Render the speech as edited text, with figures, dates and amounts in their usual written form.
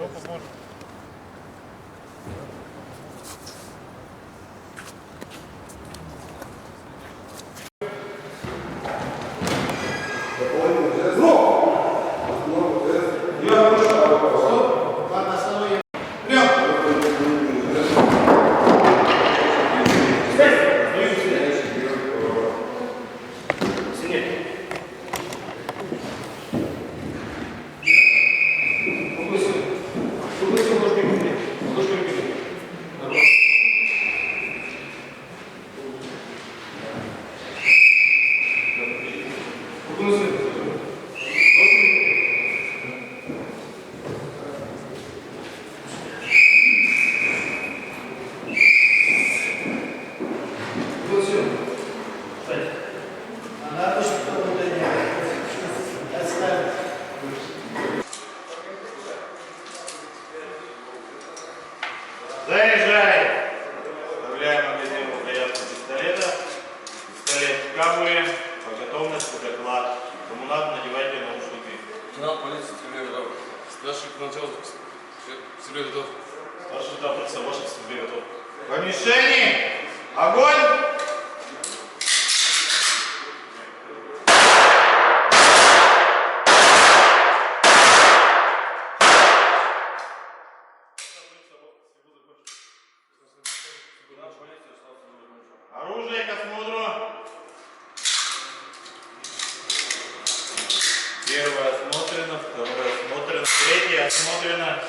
Кто поможет? Заряжай! Вставляем магазин в рукоятку пистолета. Пистолет в кабуре. По готовности доклад. Кому надо, надевайте наушники. Лейтенант полиции Сергей готов. Старший лейтенант Сергей готов. Старший лейтенант Савошек Сергей готов. По мишени! Огонь! Оружие к осмотру. Первое осмотрено, второе осмотрено, третье осмотрено.